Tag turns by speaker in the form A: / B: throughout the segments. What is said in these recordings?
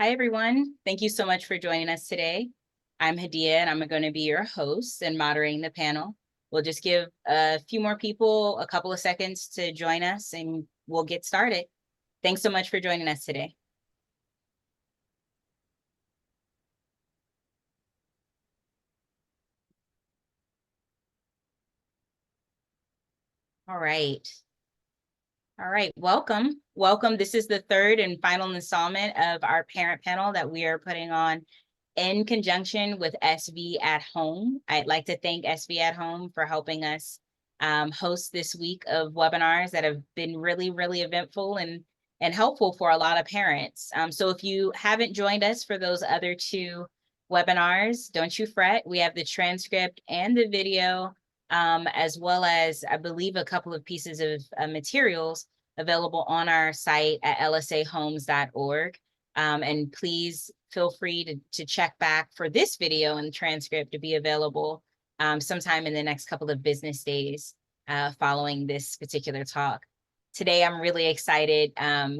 A: Hi, everyone. Thank you so much for joining us today. I'm Hadia, and I'm going to be your host and moderating the panel. We'll just give a few more people a couple of seconds to join us, and we'll get started. Thanks so much for joining us today. All right. All right, welcome. Welcome. This is the third and final installment of our parent panel that we are putting on in conjunction with SV at Home. I'd like to thank SV at Home for helping us host this week of webinars that have been really, really eventful and helpful for a lot of parents. So if you haven't joined us for those other two webinars, don't you fret. We have the transcript and the video, as well as, I believe, a couple of pieces of materials available on our site at lsahomes.org. And please feel free to check back for this video and the transcript to be available sometime in the next couple of business days following this particular talk. Today, I'm really excited.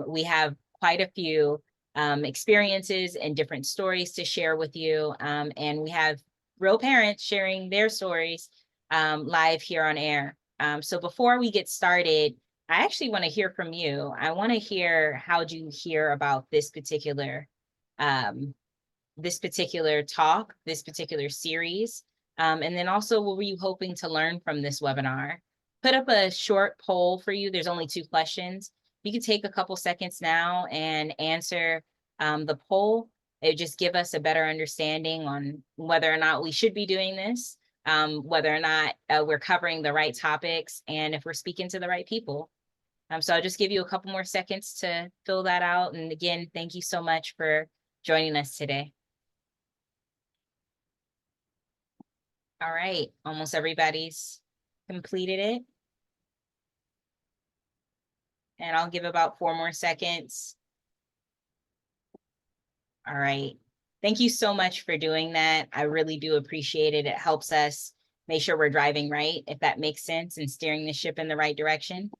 A: We have quite a few experiences and different stories to share with you. And we have real parents sharing their stories live here on air. So before we get started, I actually want to hear from you. I want to hear, how'd you hear about this particular talk, this particular series? And then also, what were you hoping to learn from this webinar? Put up a short poll for you. There's only 2 questions. You can take a couple seconds now and answer the poll. It just give us a better understanding on whether or not we should be doing this, whether or not we're covering the right topics, and if we're speaking to the right people. So I'll just give you a couple more seconds to fill that out. And again, thank you so much for joining us today. All right, almost everybody's completed it. And I'll give about 4 more seconds. All right. Thank you so much for doing that. I really do appreciate it. It helps us make sure we're driving right, if that makes sense, and steering the ship in the right direction.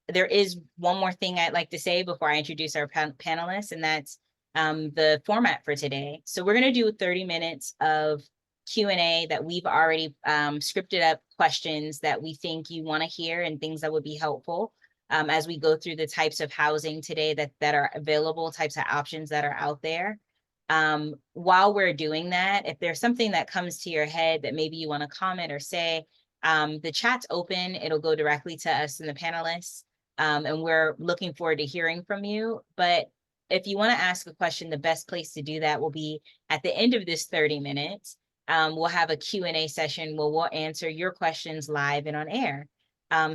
A: There is one more thing I'd like to say before I introduce our panelists, and that's the format for today. So we're going to do 30 minutes of Q&A that we've already scripted up, questions that we think you want to hear and things that would be helpful as we go through the types of housing today that are available, types of options that are out there. While we're doing that, if there's something that comes to your head that maybe you want to comment or say, the chat's open. It'll go directly to us and the panelists. And we're looking forward to hearing from you. But if you want to ask a question, the best place to do that will be at the end of this 30 minutes. We'll have a Q&A session where we'll answer your questions live and on air.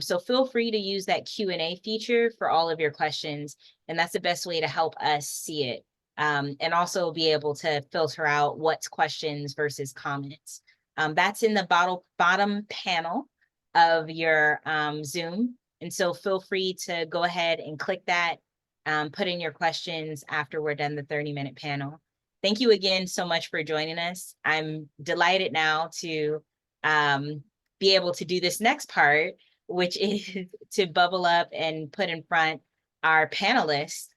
A: So feel free to use that Q&A feature for all of your questions. And that's the best way to help us see it. And also be able to filter out what's questions versus comments. That's in the bottom panel of your Zoom. And so feel free to go ahead and click that, put in your questions after we're done the 30-minute panel. Thank you again so much for joining us. I'm delighted now to be able to do this next part, which is to bubble up and put in front our panelists.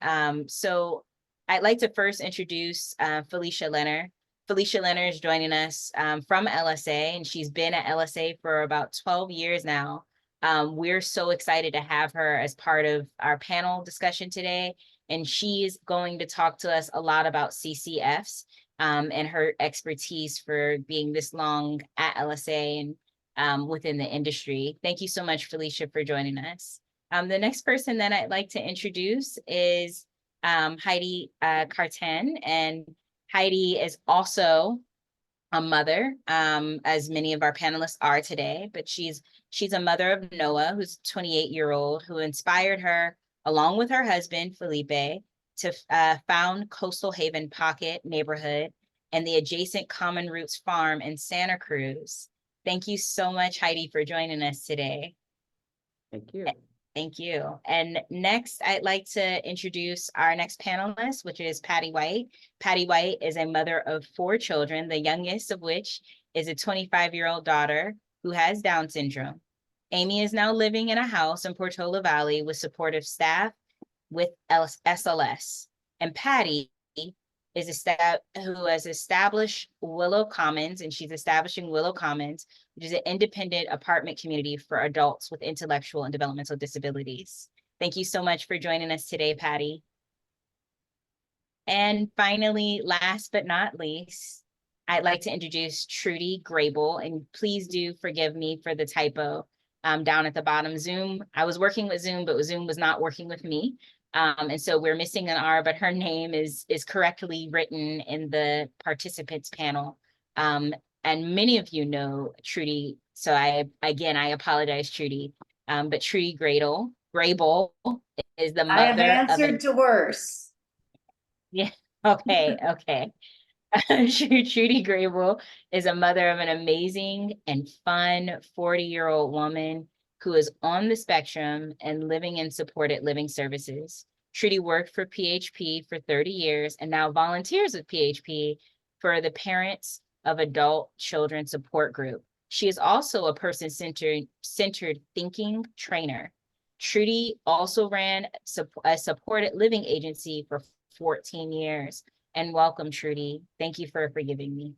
A: So I'd like to first introduce Felicia Leonard. Felicia Leonard is joining us from LSA, and she's been at LSA for about 12 years now. We're so excited to have her as part of our panel discussion today, and she is going to talk to us a lot about CCFs and her expertise for being this long at LSA and within the industry. Thank you so much, Felicia, for joining us. The next person that I'd like to introduce is Heidi Carten, and Heidi is also a mother, as many of our panelists are today, but she's a mother of Noah, who's a 28-year-old, who inspired her, along with her husband, Felipe, to found Coastal Haven Pocket neighborhood and the adjacent Common Roots Farm in Santa Cruz. Thank you so much, Heidi, for joining us today.
B: Thank you.
A: Thank you. And next, I'd like to introduce our next panelist, which is Patty White. Patty White is a mother of 4 children, the youngest of which is a 25-year-old daughter who has Down syndrome. Amy is now living in a house in Portola Valley with supportive staff with SLS. And Patty who has established Willow Commons, and she's establishing Willow Commons, which is an independent apartment community for adults with intellectual and developmental disabilities. Thank you so much for joining us today, Patty. And finally, last but not least, I'd like to introduce Trudy Grable, and please do forgive me for the typo down at the bottom. Zoom, I was working with Zoom, but Zoom was not working with me. And so we're missing an R, but her name is correctly written in the participants panel. And many of you know Trudy, so I apologize, Trudy. But Trudy Grable is the mother
B: I have answered to worse.
A: Yeah, okay. Trudy Grable is a mother of an amazing and fun 40-year-old woman who is on the spectrum and living in supported living services. Trudy worked for PHP for 30 years and now volunteers with PHP for the Parents of Adult Children Support Group. She is also a person-centered thinking trainer. Trudy also ran a supported living agency for 14 years. And welcome, Trudy. Thank you for forgiving me.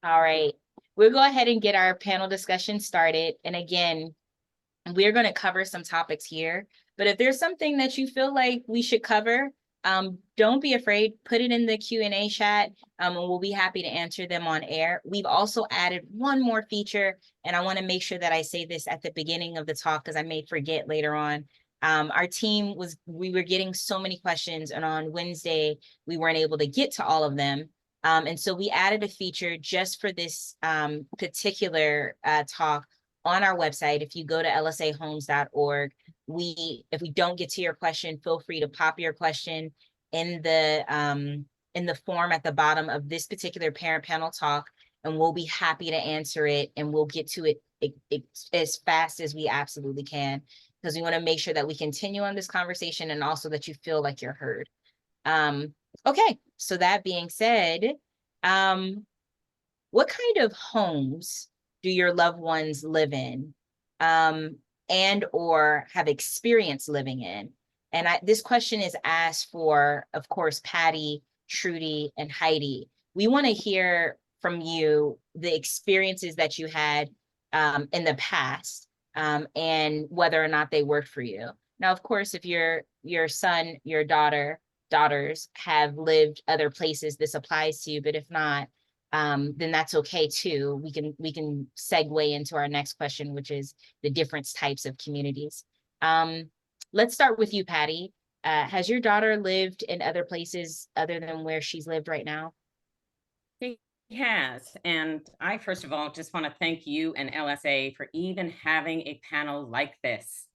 A: All right, we'll go ahead and get our panel discussion started. And again, we're going to cover some topics here, but if there's something that you feel like we should cover, don't be afraid, put it in the Q&A chat, and we'll be happy to answer them on air. We've also added one more feature, and I want to make sure that I say this at the beginning of the talk because I may forget later on. Our team we were getting so many questions, and on Wednesday, we weren't able to get to all of them. And so we added a feature just for this particular talk on our website. If you go to lsahomes.org, if we don't get to your question, feel free to pop your question in the form at the bottom of this particular parent panel talk, and we'll be happy to answer it, and we'll get to it as fast as we absolutely can, because we want to make sure that we continue on this conversation and also that you feel like you're heard. Okay, so that being said, what kind of homes do your loved ones live in, and or have experienced living in? And this question is asked for, of course, Patty, Trudy, and Heidi. We want to hear from you the experiences that you had in the past, and whether or not they worked for you. Now, of course, if your son, your daughters have lived other places, this applies to you, but if not, then that's okay too. We can segue into our next question, which is the different types of communities. Let's start with you, Patty. Has your daughter lived in other places other than where she's lived right now?
C: She has. And I, first of all, just want to thank you and LSA for even having a panel like this,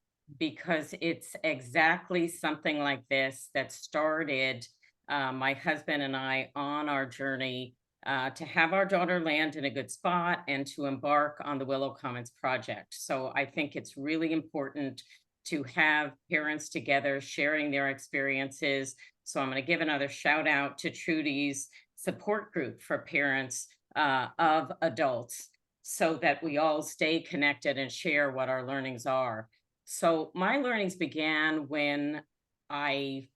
C: because it's exactly something like this that started my husband and I on our journey to have our daughter land in a good spot and to embark on the Willow Commons project. So I think it's really important to have parents together sharing their experiences. So I'm going to give another shout out to Trudy's support group for parents of adults, so that we all stay connected and share what our learnings are. So my learnings began when I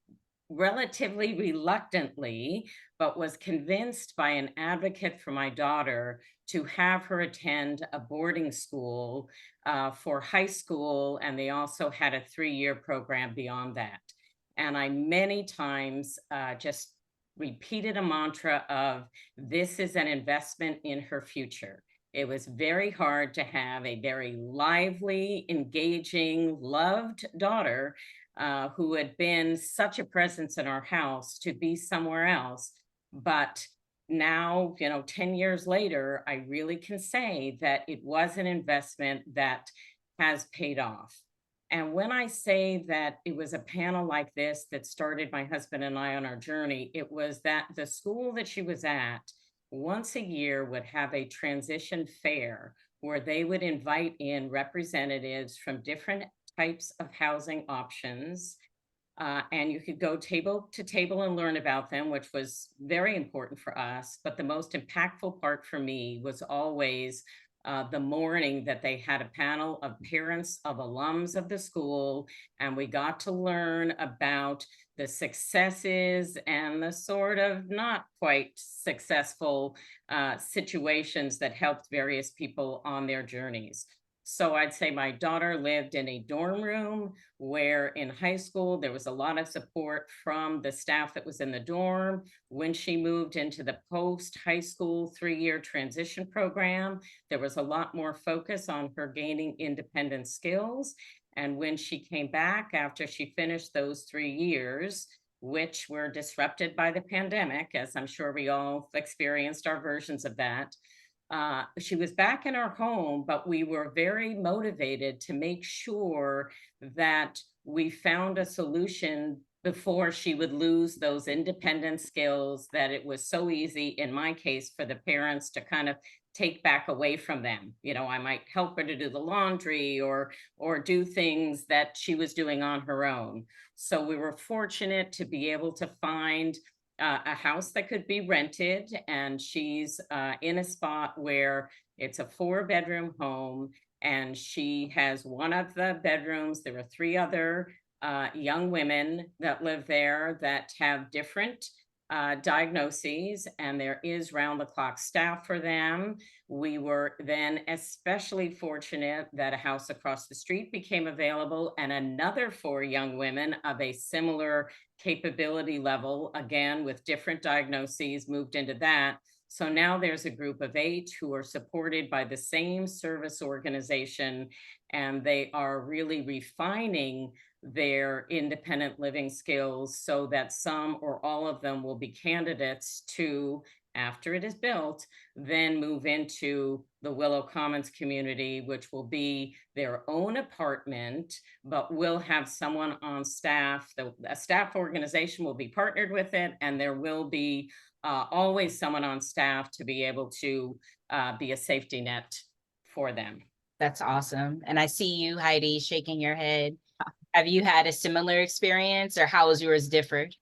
C: relatively reluctantly, but was convinced by an advocate for my daughter to have her attend a boarding school for high school. And they also had a 3-year program beyond that. And I many times just repeated a mantra of, this is an investment in her future. It was very hard to have a very lively, engaging, loved daughter who had been such a presence in our house to be somewhere else. But now, 10 years later, I really can say that it was an investment that has paid off. And when I say that it was a panel like this that started my husband and I on our journey, it was that the school that she was at once a year would have a transition fair where they would invite in representatives from different types of housing options. And you could go table to table and learn about them, which was very important for us. But the most impactful part for me was always the morning that they had a panel of parents of alums of the school, and we got to learn about the successes and the sort of not quite successful situations that helped various people on their journeys. So I'd say my daughter lived in a dorm room where in high school there was a lot of support from the staff that was in the dorm. When she moved into the post-high school 3-year transition program, there was a lot more focus on her gaining independent skills. And when she came back after she finished those 3 years, which were disrupted by the pandemic, as I'm sure we all experienced our versions of that, she was back in our home, but we were very motivated to make sure that we found a solution before she would lose those independent skills that it was so easy, in my case, for the parents to kind of take back away from them. You know, I might help her to do the laundry or do things that she was doing on her own. So we were fortunate to be able to find a house that could be rented, and she's in a spot where it's a 4-bedroom home, and she has one of the bedrooms. There are 3 other young women that live there that have different diagnoses, and there is round-the-clock staff for them. We were then especially fortunate that a house across the street became available, and another 4 young women of a similar capability level, again with different diagnoses, moved into that. So now there's a group of 8 who are supported by the same service organization, and they are really refining their independent living skills so that some or all of them will be candidates to, after it is built, then move into the Willow Commons community, which will be their own apartment, but will have someone on staff. A staff organization will be partnered with it, and there will be always someone on staff to be able to be a safety net for them.
A: That's awesome. And I see you, Heidi, shaking your head. Have you had a similar experience, or how has yours differed?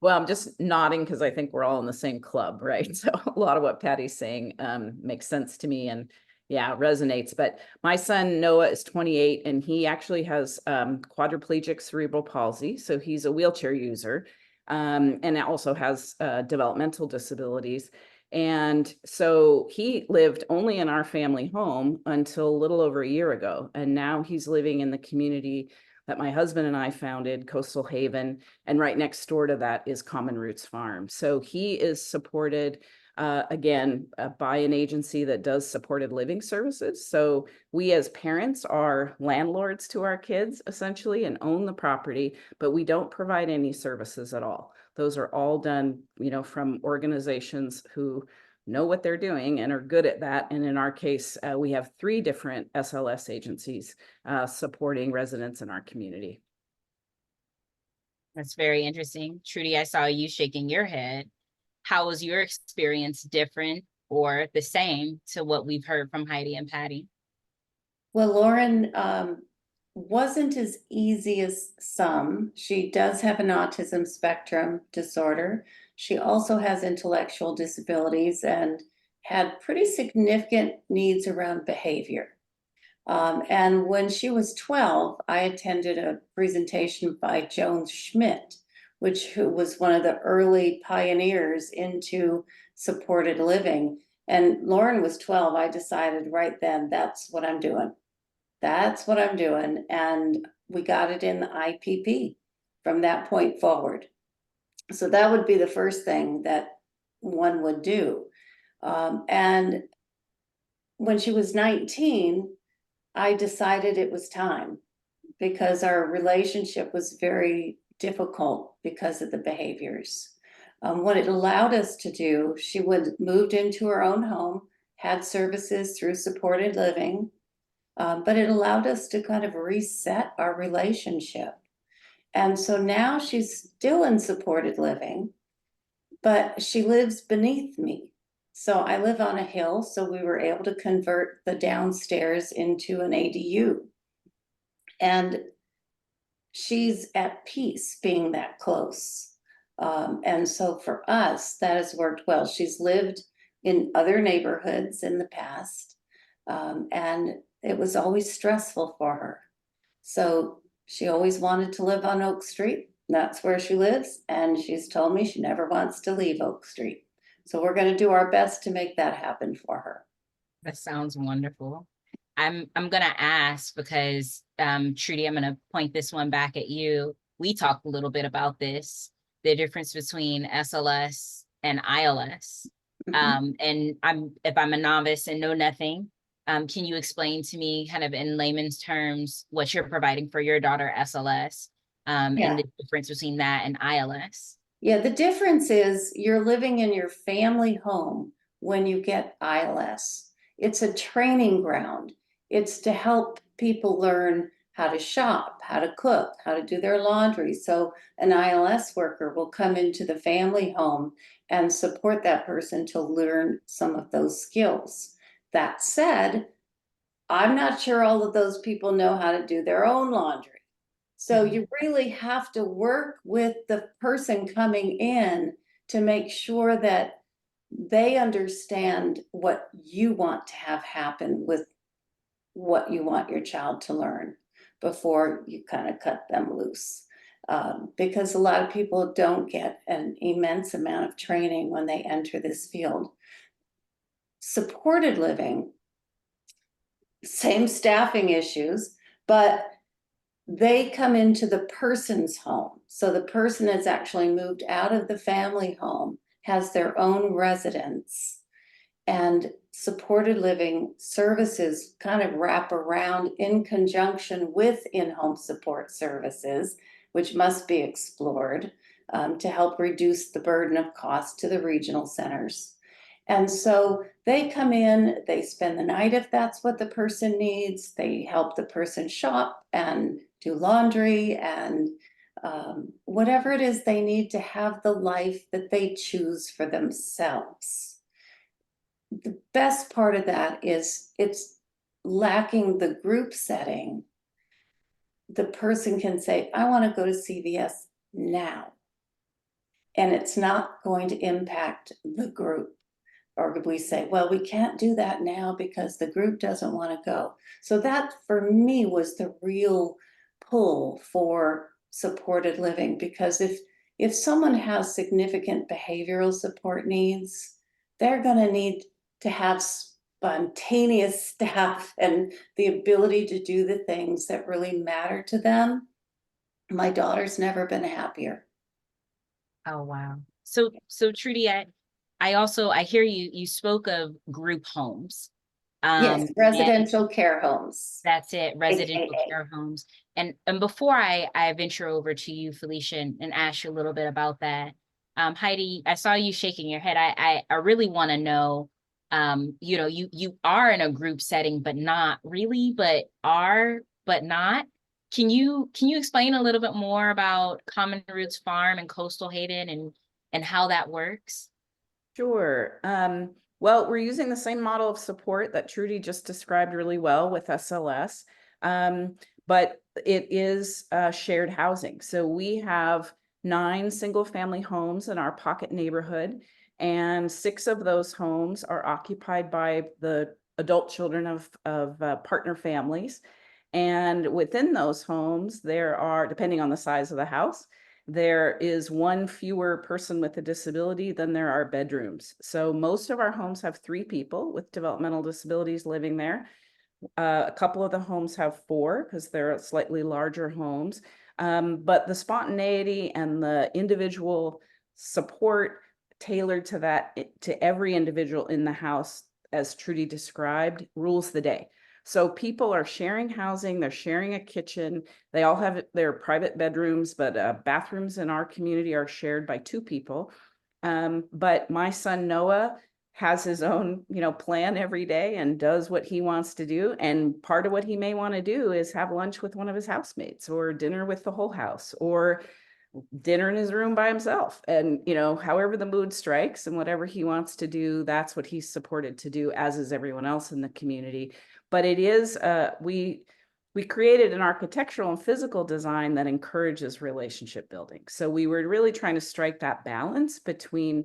D: Well, I'm just nodding because I think we're all in the same club, right? So a lot of what Patty's saying makes sense to me, and yeah, resonates. But my son Noah is 28, and he actually has quadriplegic cerebral palsy. So he's a wheelchair user, and also has developmental disabilities. And so he lived only in our family home until a little over a year ago. And now he's living in the community that my husband and I founded, Coastal Haven, and right next door to that is Common Roots Farm. So he is supported, again, by an agency that does supported living services. So we as parents are landlords to our kids, essentially, and own the property, but we don't provide any services at all. Those are all done, you know, from organizations who know what they're doing and are good at that. And in our case, we have 3 different SLS agencies supporting residents in our community.
A: That's very interesting. Trudy, I saw you shaking your head. How was your experience different or the same to what we've heard from Heidi and Patty?
B: Well, Lauren wasn't as easy as some. She does have an autism spectrum disorder. She also has intellectual disabilities and had pretty significant needs around behavior. And when she was 12, I attended a presentation by Joan Schmidt, who was one of the early pioneers into supported living. And Lauren was 12. I decided right then, that's what I'm doing. That's what I'm doing. And we got it in the IPP from that point forward. So that would be the first thing that one would do. And when she was 19, I decided it was time, because our relationship was very difficult because of the behaviors. What it allowed us to do, she moved into her own home, had services through supported living, but it allowed us to kind of reset our relationship. And so now she's still in supported living, but she lives beneath me. So I live on a hill, so we were able to convert the downstairs into an ADU. And she's at peace being that close. And so for us, that has worked well. She's lived in other neighborhoods in the past, And it was always stressful for her. So she always wanted to live on Oak Street. That's where she lives. And she's told me she never wants to leave Oak Street. So we're going to do our best to make that happen for her.
A: That sounds wonderful. I'm gonna ask because Trudy, I'm gonna point this one back at you. We talked a little bit about this, the difference between SLS and ILS. And if I'm a novice and know nothing, can you explain to me kind of in layman's terms what you're providing for your daughter SLS,
B: Yeah.
A: and the difference between that and ILS?
B: Yeah, the difference is you're living in your family home when you get ILS. It's a training ground. It's to help people learn how to shop, how to cook, how to do their laundry. So an ILS worker will come into the family home and support that person to learn some of those skills. That said, I'm not sure all of those people know how to do their own laundry. So you really have to work with the person coming in to make sure that they understand what you want to have happen with what you want your child to learn before you kind of cut them loose. Because a lot of people don't get an immense amount of training when they enter this field. Supported living, same staffing issues, but they come into the person's home. So the person has actually moved out of the family home, has their own residence, and supported living services kind of wrap around in conjunction with in-home support services, which must be explored to help reduce the burden of cost to the regional centers. And so they come in, they spend the night if that's what the person needs. They help the person shop and do laundry and whatever it is they need to have the life that they choose for themselves. The best part of that is it's lacking the group setting. The person can say, I want to go to CVS now. And it's not going to impact the group. Or we say, well, we can't do that now because the group doesn't want to go. So that for me was the real pull for supported living, because if someone has significant behavioral support needs, they're going to need to have spontaneous staff and the ability to do the things that really matter to them. My daughter's never been happier.
A: Oh, wow. So Trudy, I hear you spoke of group homes.
B: Yes,
A: And
B: residential care homes.
A: that's it, residential
B: AKA.
A: care homes. And before I venture over to you, Felicia, and ask you a little bit about that, Heidi, I saw you shaking your head. I really want to know, you know, you are in a group setting, but not really, but not. Can you explain a little bit more about Common Roots Farm and Coastal Hayden and how that works?
D: Sure. Well, we're using the same model of support that Trudy just described really well with SLS, but it is shared housing. So we have 9 single-family homes in our pocket neighborhood, and 6 of those homes are occupied by the adult children of partner families. And within those homes, there are, depending on the size of the house, there is 1 fewer person with a disability than there are bedrooms. So most of our homes have 3 people with developmental disabilities living there. A couple of the homes have 4 because they're slightly larger homes. But the spontaneity and the individual support tailored to that, to every individual in the house, as Trudy described, rules the day. So people are sharing housing, they're sharing a kitchen, they all have their private bedrooms, but bathrooms in our community are shared by 2 people. But my son Noah has his own, plan every day and does what he wants to do. And part of what he may want to do is have lunch with one of his housemates, or dinner with the whole house, or dinner in his room by himself. And, however the mood strikes and whatever he wants to do, that's what he's supported to do, as is everyone else in the community. But it is, we created an architectural and physical design that encourages relationship building. So we were really trying to strike that balance between,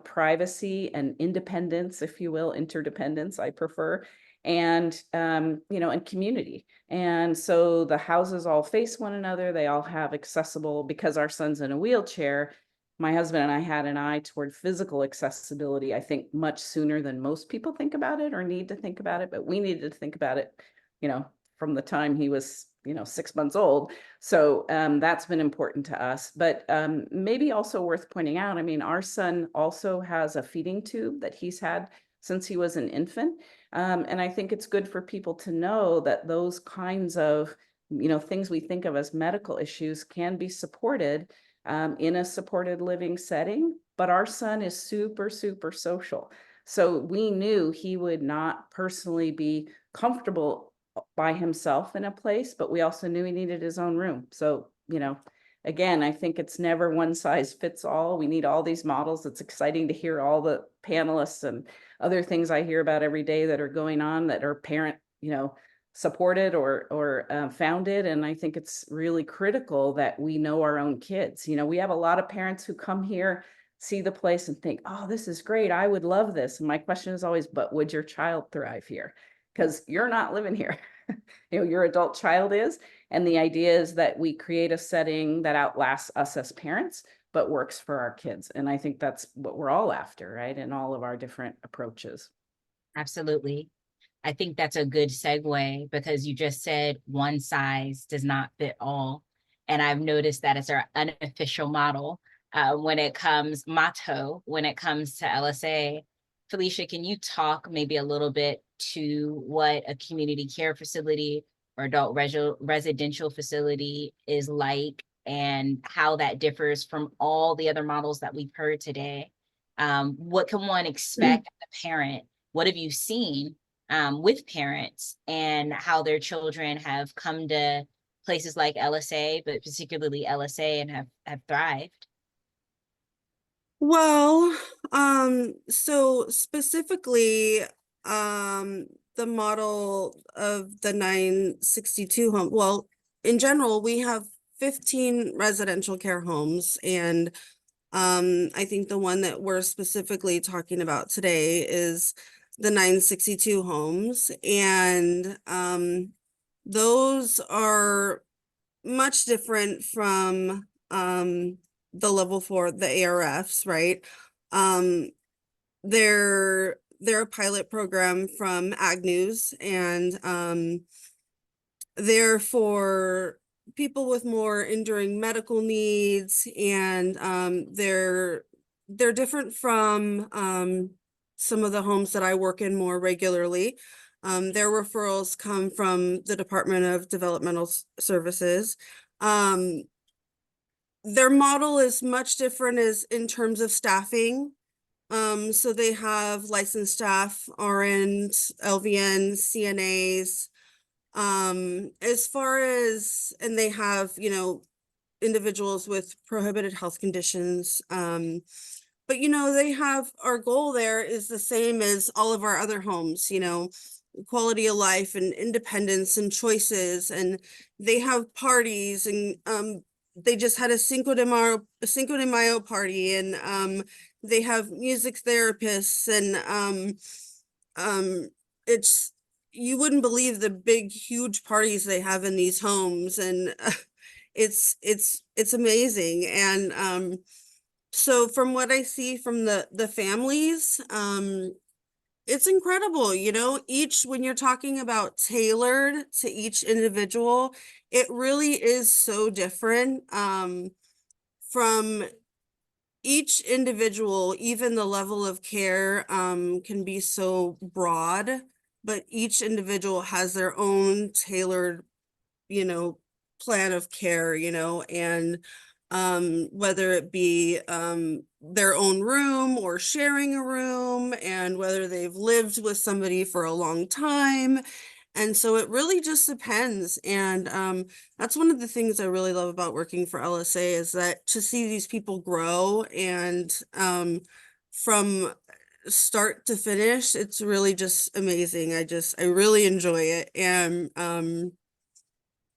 D: privacy and independence, if you will, interdependence, I prefer, and, you know, and community. And so the houses all face one another. They all have accessible, because our son's in a wheelchair. My husband and I had an eye toward physical accessibility, I think much sooner than most people think about it or need to think about it, but we needed to think about it, you know, from the time he was, you know, 6 months old. So that's been important to us. But maybe also worth pointing out, I mean, our son also has a feeding tube that he's had since he was an infant. And I think it's good for people to know that those kinds of, you know, things we think of as medical issues can be supported in a supported living setting. But our son is super, super social. So we knew he would not personally be comfortable by himself in a place, but we also knew he needed his own room. So, you know, again, I think it's never one size fits all. We need all these models. It's exciting to hear all the panelists and other things I hear about every day that are going on that are parent, you know, supported or founded. And I think it's really critical that we know our own kids. You know, we have a lot of parents who come here, see the place and think, oh, this is great. I would love this. And my question is always, but would your child thrive here? Because you're not living here. You know, your adult child is. And the idea is that we create a setting that outlasts us as parents, but works for our kids. And I think that's what we're all after, right? In all of our different approaches.
A: Absolutely. I think that's a good segue because you just said one size does not fit all. And I've noticed that it's our unofficial model motto when it comes to LSA. Felicia, can you talk maybe a little bit to what a community care facility or adult residential facility is like and how that differs from all the other models that we've heard today? What can one expect as a parent? What have you seen with parents and how their children have come to places like LSA, but particularly LSA, and have thrived?
E: Well, so specifically, the model of the 962 home, well, in general, we have 15 residential care homes, and I think the one that we're specifically talking about today is the 962 homes, and those are much different from the level 4, the ARFs, right? They're a pilot program from Ag News, and they're for people with more enduring medical needs, and they're different from some of the homes that I work in more regularly. Their referrals come from the Department of Developmental Services. Their model is much different as in terms of staffing. So they have licensed staff, RNs, LVNs, CNAs. As far as, and they have, you know, individuals with prohibited health conditions. But, you know, they have, our goal there is the same as all of our other homes, you know, quality of life and independence and choices. And they have parties, and they just had a Cinco de Mayo party, and they have music therapists, and it's, you wouldn't believe the big, huge parties they have in these homes, and it's amazing. And so from what I see from the families, it's incredible, you know, when you're talking about tailored to each individual, it really is so different from each individual. Even the level of care can be so broad, but each individual has their own tailored, you know, plan of care, you know, and whether it be their own room or sharing a room, and whether they've lived with somebody for a long time. And so it really just depends. And that's one of the things I really love about working for LSA, is that to see these people grow, and from start to finish, it's really just amazing. I really enjoy it. And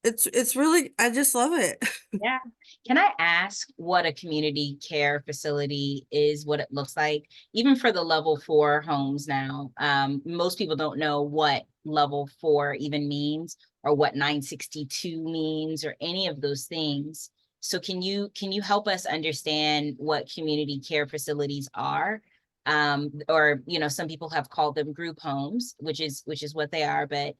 E: it's really, I just love it.
A: Yeah. Can I ask what a community care facility is, what it looks like, even for the level 4 homes now? Most people don't know what level 4 even means, or what 962 means, or any of those things. So can you help us understand what community care facilities are? Or, you know, some people have called them group homes, which is what they are, but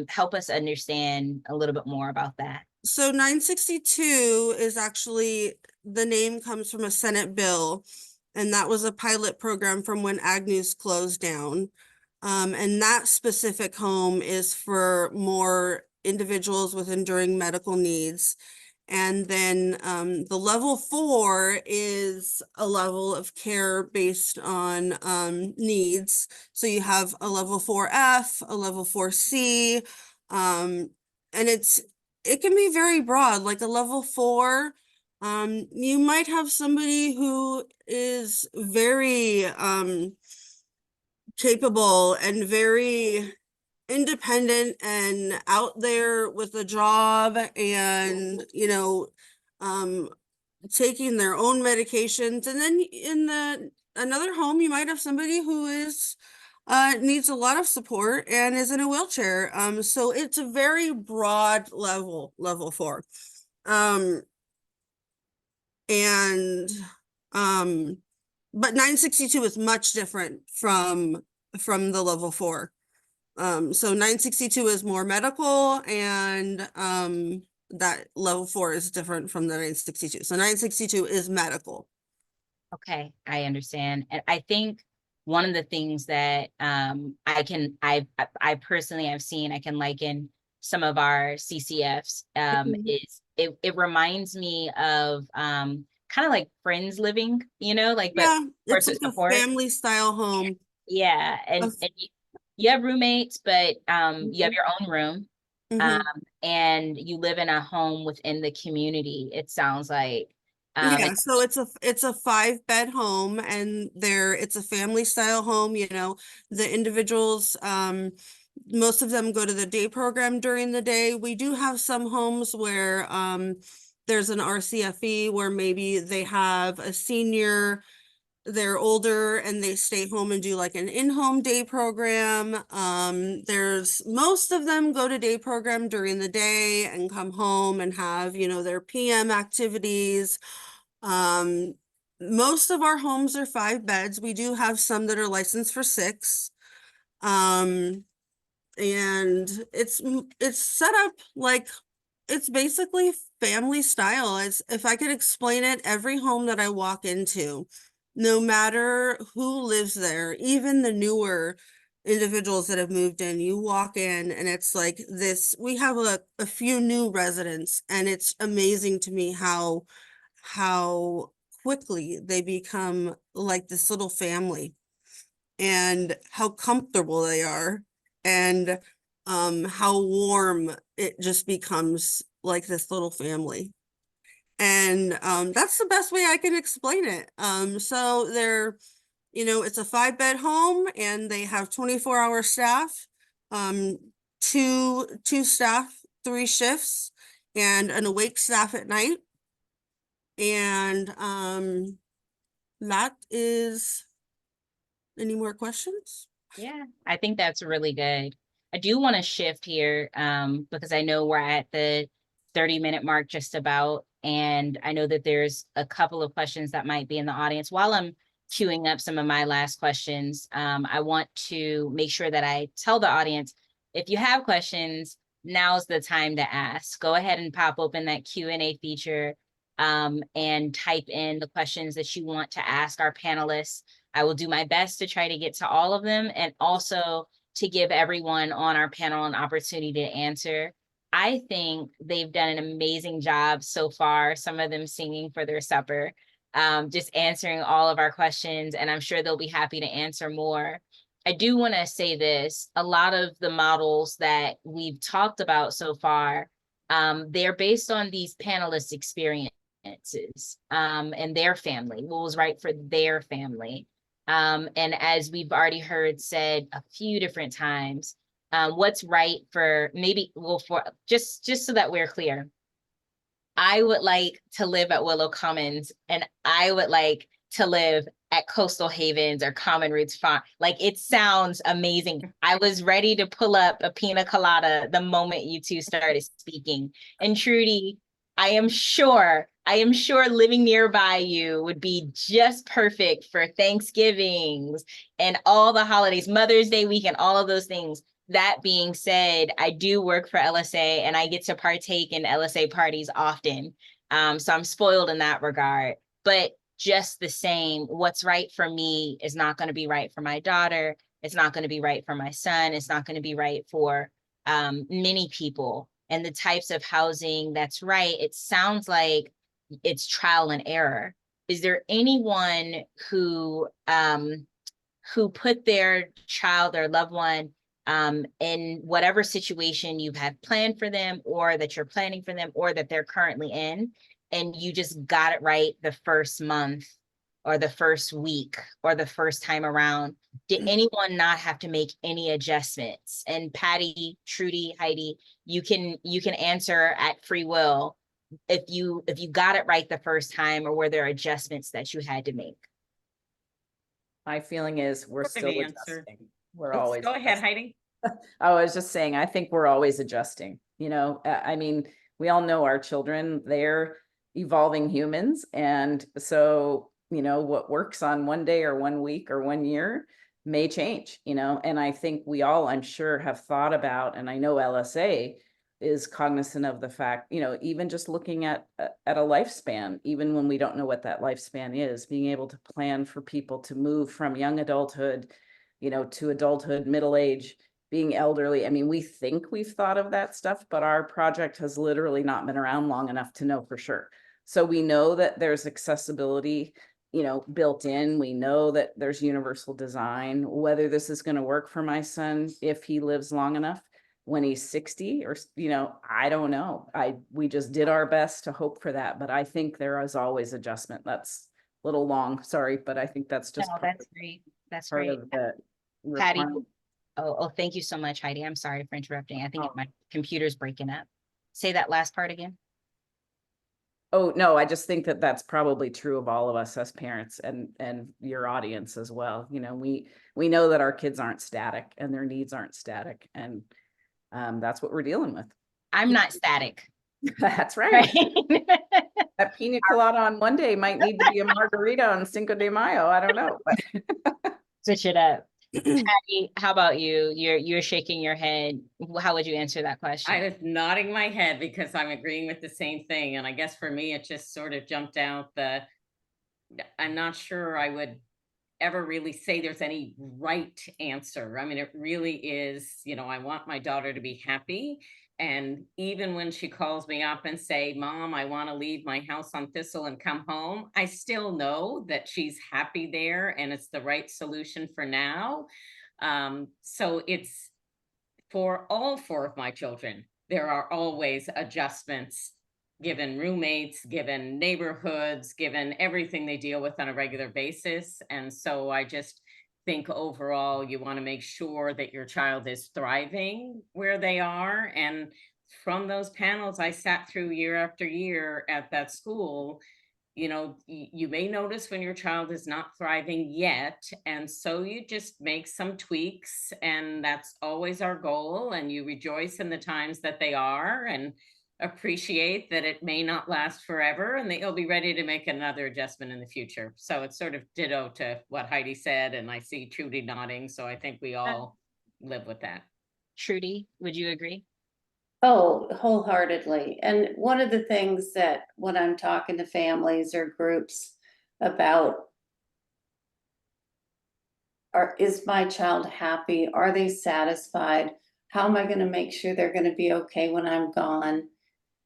A: help us understand a little bit more about that.
E: So 962 is actually, the name comes from a Senate bill, and that was a pilot program from when Agnew's closed down. And that specific home is for more individuals with enduring medical needs. And then the level 4 is a level of care based on needs. So you have a level 4F, a level 4C, and it can be very broad, like a level 4. You might have somebody who is very capable and very independent and out there with a job, and taking their own medications. And then in another home, you might have somebody who is needs a lot of support and is in a wheelchair. So it's a very broad level 4. And but 962 is much different from the level 4. So 962 is more medical, and that level 4 is different from the 962. So 962 is medical.
A: Okay, I understand. And I think one of the things that I personally have seen, I can liken some of our CCFs, is it reminds me of kind of like friends living, you know, like, but
E: Yeah, it's
A: versus
E: like a
A: support.
E: family style home.
A: Yeah, and you have roommates, but you have your own room,
E: Mhm.
A: and you live in a home within the community, it sounds like.
E: Yeah, so it's a 5-bed home, and it's a family style home. The individuals, most of them go to the day program during the day. We do have some homes where there's an RCFE where maybe they have a senior, they're older, and they stay home and do like an in-home day program. There's most of them go to day program during the day and come home and have, their PM activities. Most of our homes are 5 beds. We do have some that are licensed for 6. And it's set up like, it's basically family style. As if I could explain it, every home that I walk into, no matter who lives there, even the newer individuals that have moved in, you walk in and it's like this. We have a few new residents, and it's amazing to me how quickly they become like this little family, and how comfortable they are, and how warm it just becomes, like this little family. And that's the best way I can explain it. So it's a 5-bed home, and they have 24-hour staff, two staff, 3 shifts, and an awake staff at night. And that is, any more questions?
A: Yeah, I think that's really good. I do want to shift here because I know we're at the 30-minute mark just about, and I know that there's a couple of questions that might be in the audience. While I'm queuing up some of my last questions, I want to make sure that I tell the audience, if you have questions, now's the time to ask. Go ahead and pop open that Q&A feature and type in the questions that you want to ask our panelists. I will do my best to try to get to all of them, and also to give everyone on our panel an opportunity to answer. I think they've done an amazing job so far, some of them singing for their supper, just answering all of our questions, and I'm sure they'll be happy to answer more. I do want to say this, a lot of the models that we've talked about so far, they're based on these panelists' experiences and their family, what was right for their family. And as we've already heard said a few different times, what's right for maybe, well, for just so that we're clear. I would like to live at Willow Commons, and I would like to live at Coastal Havens or Common Roots Farm. Like, it sounds amazing. I was ready to pull up a pina colada the moment you two started speaking. And Trudy, I am sure living nearby you would be just perfect for Thanksgivings and all the holidays, Mother's Day weekend, all of those things. That being said, I do work for LSA and I get to partake in LSA parties often. So I'm spoiled in that regard. But just the same, what's right for me is not going to be right for my daughter. It's not going to be right for my son. It's not going to be right for many people. And the types of housing that's right, it sounds like it's trial and error. Is there anyone who put their child or loved one in whatever situation you have planned for them, or that you're planning for them, or that they're currently in, and you just got it right the first month or the first week or the first time around? Did anyone not have to make any adjustments? And Patty, Trudy, Heidi, you can answer at free will if you got it right the first time, or were there adjustments that you had to make?
D: My feeling is we're
C: Perfect
D: still
C: answer.
D: adjusting. We're
C: Oops,
D: always
C: go ahead,
D: adjusting.
C: Heidi.
D: I was just saying, I think we're always adjusting, you know, I mean, we all know our children, they're evolving humans. And so, you know, what works on one day or 1 week or 1 year may change, you know, and I think we all, I'm sure, have thought about, and I know LSA is cognizant of the fact, you know, even just looking at a lifespan, even when we don't know what that lifespan is, being able to plan for people to move from young adulthood, you know, to adulthood, middle age, being elderly. I mean, we think we've thought of that stuff, but our project has literally not been around long enough to know for sure. So we know that there's accessibility, you know, built in. We know that there's universal design. Whether this is going to work for my son if he lives long enough when he's 60, or, you know, I don't know. We just did our best to hope for that, but I think there is always adjustment. That's a little long, sorry, but I think that's just
A: No, that's great. That's
D: part
A: great.
D: of the
A: Patty.
D: requirement.
A: Oh, thank you so much, Heidi. I'm sorry for interrupting. I think
D: Oh.
A: my computer's breaking up. Say that last part again.
D: Oh, no, I just think that that's probably true of all of us as parents, and your audience as well. You know, we know that our kids aren't static and their needs aren't static, and that's what we're dealing with.
A: I'm not static.
D: That's right.
A: Right?
D: That pina colada on Monday might need to be a margarita on Cinco de Mayo. I don't know. But
A: Switch it up. Patty, how about you? You're shaking your head. How would you answer that question?
C: I was nodding my head because I'm agreeing with the same thing. And I guess for me, it just sort of jumped out I'm not sure I would ever really say there's any right answer. I mean, it really is, you know, I want my daughter to be happy. And even when she calls me up and say, Mom, I want to leave my house on Thistle and come home, I still know that she's happy there and it's the right solution for now. So it's for all 4 of my children, there are always adjustments given roommates, given neighborhoods, given everything they deal with on a regular basis. And so I just think overall, you want to make sure that your child is thriving where they are. And from those panels I sat through year after year at that school, you know, you may notice when your child is not thriving yet. And so you just make some tweaks, and that's always our goal. And you rejoice in the times that they are, and appreciate that it may not last forever, and that you'll be ready to make another adjustment in the future. So it's sort of ditto to what Heidi said. And I see Trudy nodding. So I think we all live with that.
A: Trudy, would you agree?
B: Oh, wholeheartedly. And one of the things that when I'm talking to families or groups about, is my child happy? Are they satisfied? How am I going to make sure they're going to be okay when I'm gone?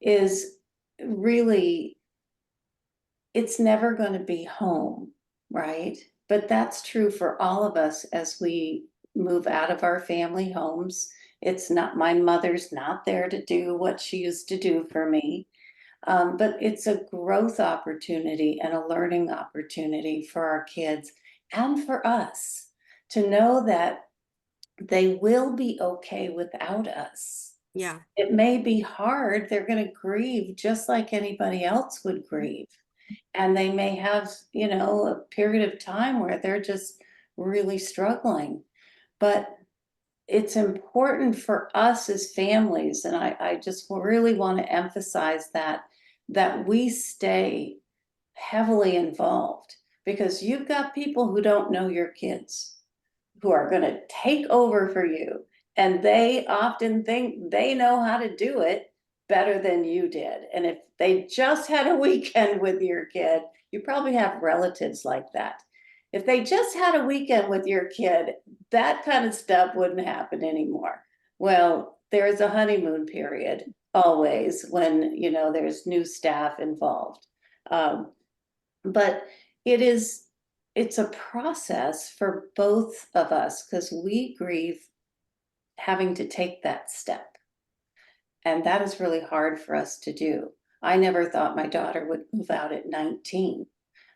B: Is really, it's never going to be home, right? But that's true for all of us as we move out of our family homes. It's not, my mother's not there to do what she used to do for me. But it's a growth opportunity and a learning opportunity for our kids and for us to know that they will be okay without us.
E: Yeah.
B: It may be hard, they're gonna grieve just like anybody else would grieve. And they may have, you know, a period of time where they're just really struggling. But it's important for us as families, and I just really want to emphasize that we stay heavily involved, because you've got people who don't know your kids who are going to take over for you, and they often think they know how to do it better than you did. And if they just had a weekend with your kid, you probably have relatives like that. If they just had a weekend with your kid, that kind of stuff wouldn't happen anymore. Well, there is a honeymoon period always when, you know, there's new staff involved. But it's a process for both of us, because we grieve having to take that step. And that is really hard for us to do. I never thought my daughter would move out at 19.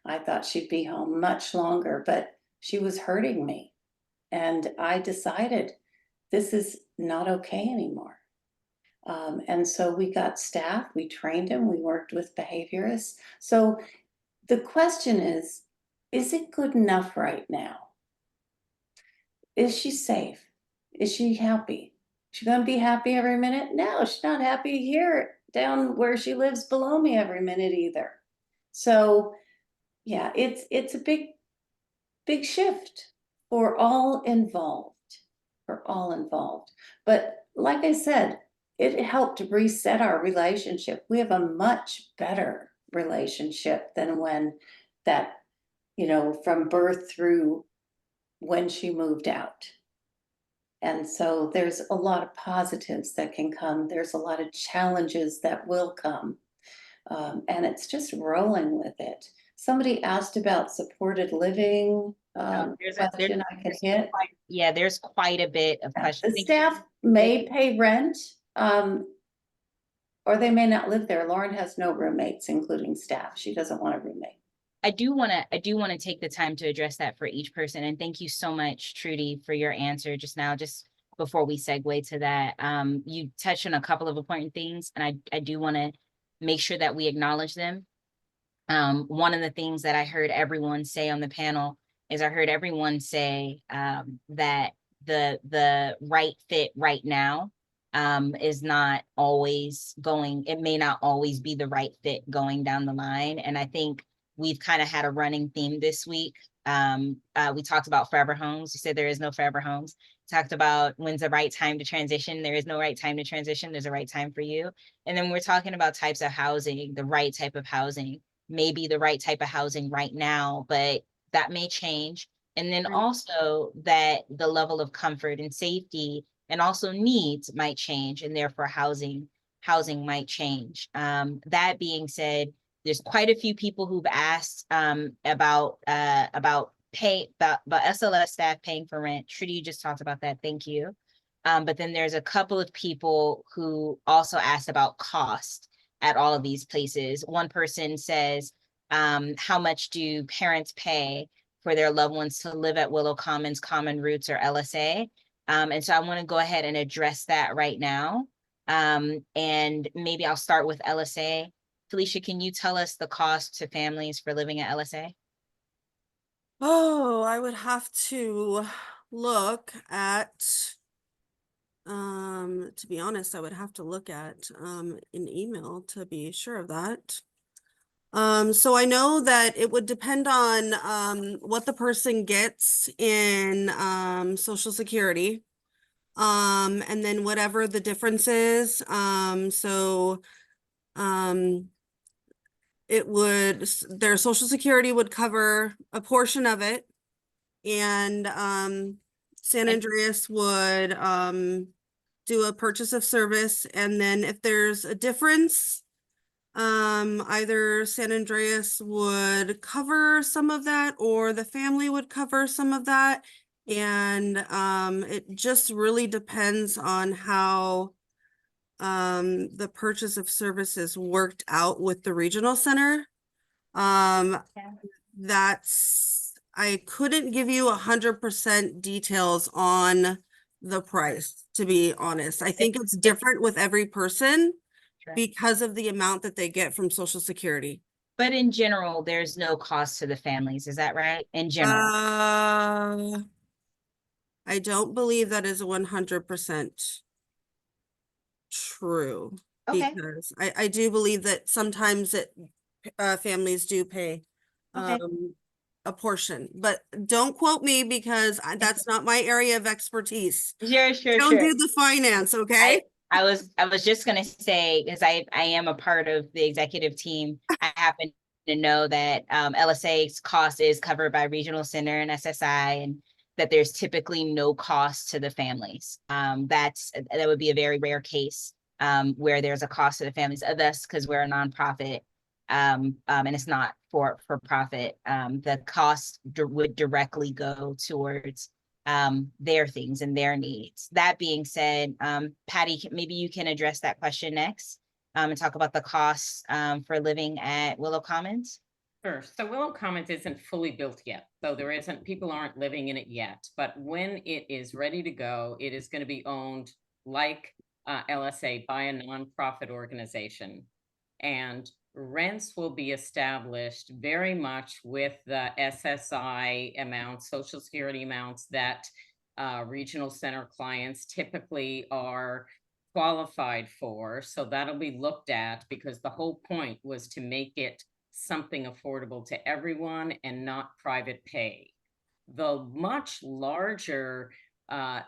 B: I thought she'd be home much longer, but she was hurting me. And I decided this is not okay anymore. And so we got staff, we trained them, we worked with behaviorists. So the question is it good enough right now? Is she safe? Is she happy? She gonna be happy every minute? No, she's not happy here down where she lives below me every minute either. So yeah, it's a big shift for all involved, But like I said, it helped reset our relationship. We have a much better relationship than when that, you know, from birth through when she moved out. And so there's a lot of positives that can come. There's a lot of challenges that will come. And it's just rolling with it. Somebody asked about supported living. Question I could hit.
A: Yeah, there's quite a bit of
B: The
A: questions.
B: staff may pay rent, or they may not live there. Lauren has no roommates, including staff. She doesn't want a roommate.
A: I do want to take the time to address that for each person. And thank you so much, Trudy, for your answer just now, just before we segue to that. You touched on a couple of important things, and I do want to make sure that we acknowledge them. One of the things that I heard everyone say on the panel is I heard everyone say that the right fit right now is not always going, it may not always be the right fit going down the line. And I think we've kind of had a running theme this week. We talked about forever homes. We said there is no forever homes. Talked about when's the right time to transition. There is no right time to transition. There's a right time for you. And then we're talking about types of housing, the right type of housing, maybe the right type of housing right now, but that may change. And then also that the level of comfort and safety and also needs might change, and therefore housing might change. That being said, there's quite a few people who've asked about SLS staff paying for rent. Trudy, you just talked about that. Thank you. But then there's a couple of people who also asked about cost at all of these places. One person says, how much do parents pay for their loved ones to live at Willow Commons, Common Roots, or LSA? And so I want to go ahead and address that right now. And maybe I'll start with LSA. Felicia, can you tell us the cost to families for living at LSA?
E: Oh, I would have to look at, to be honest, I would have to look at an email to be sure of that. So I know that it would depend on what the person gets in Social Security. And then whatever the difference is. It would, their Social Security would cover a portion of it. And San Andreas would do a purchase of service. And then if there's a difference, either San Andreas would cover some of that or the family would cover some of that. And it just really depends on how the purchase of services worked out with the regional center. That's, I couldn't give you 100% details on the price, to be honest. I think it's
A: it-
E: different with every person
A: Sure.
E: because of the amount that they get from Social Security.
A: But in general, there's no cost to the families. Is that right? In general?
E: I don't believe that is 100% true,
A: Okay.
E: because I do believe that sometimes families do pay
A: Okay.
E: a portion, but don't quote me because that's not my area of expertise.
A: Sure, sure,
E: Don't
A: sure.
E: do the finance, okay?
A: I was just gonna say, because I am a part of the executive team, I happen to know that LSA's cost is covered by regional center and SSI, and that there's typically no cost to the families. That would be a very rare case where there's a cost to the families. Thus, because we're a nonprofit, and it's not for profit, the cost would directly go towards their things and their needs. That being said, Patty, maybe you can address that question next, and talk about the costs for living at Willow Commons.
C: Sure. So Willow Commons isn't fully built yet, so people aren't living in it yet. But when it is ready to go, it is going to be owned like LSA by a nonprofit organization. And rents will be established very much with the SSI amounts, Social Security amounts that regional center clients typically are qualified for. So that'll be looked at, because the whole point was to make it something affordable to everyone and not private pay. The much larger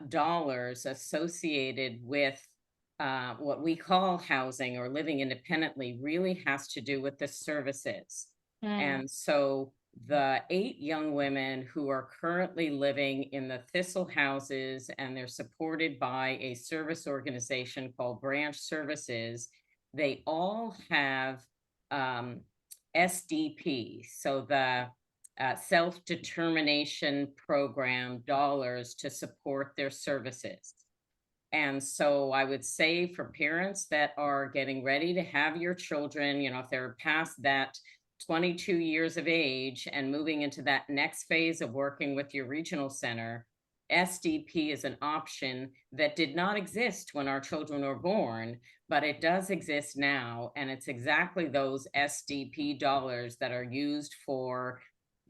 C: dollars associated with what we call housing or living independently really has to do with the services. And so the 8 young women who are currently living in the Thistle houses, and they're supported by a service organization called Branch Services, they all have SDP, so the self-determination program dollars to support their services. And so I would say for parents that are getting ready to have your children, if they're past that 22 years of age and moving into that next phase of working with your regional center, SDP is an option that did not exist when our children were born, but it does exist now. And it's exactly those SDP dollars that are used for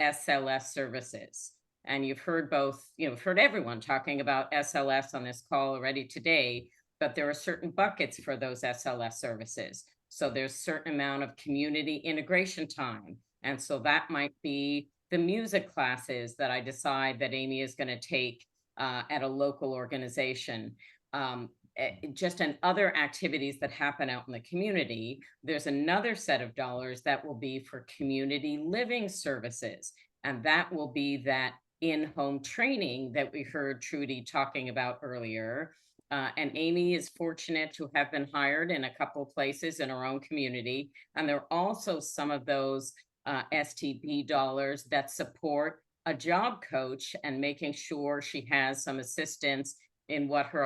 C: SLS services. And you've heard heard everyone talking about SLS on this call already today, but there are certain buckets for those SLS services. So there's a certain amount of community integration time. And so that might be the music classes that I decide that Amy is going to take at a local organization. Just in other activities that happen out in the community. There's another set of dollars that will be for community living services. And that will be that in-home training that we heard Trudy talking about earlier. And Amy is fortunate to have been hired in a couple of places in her own community. And there are also some of those STP dollars that support a job coach and making sure she has some assistance in what her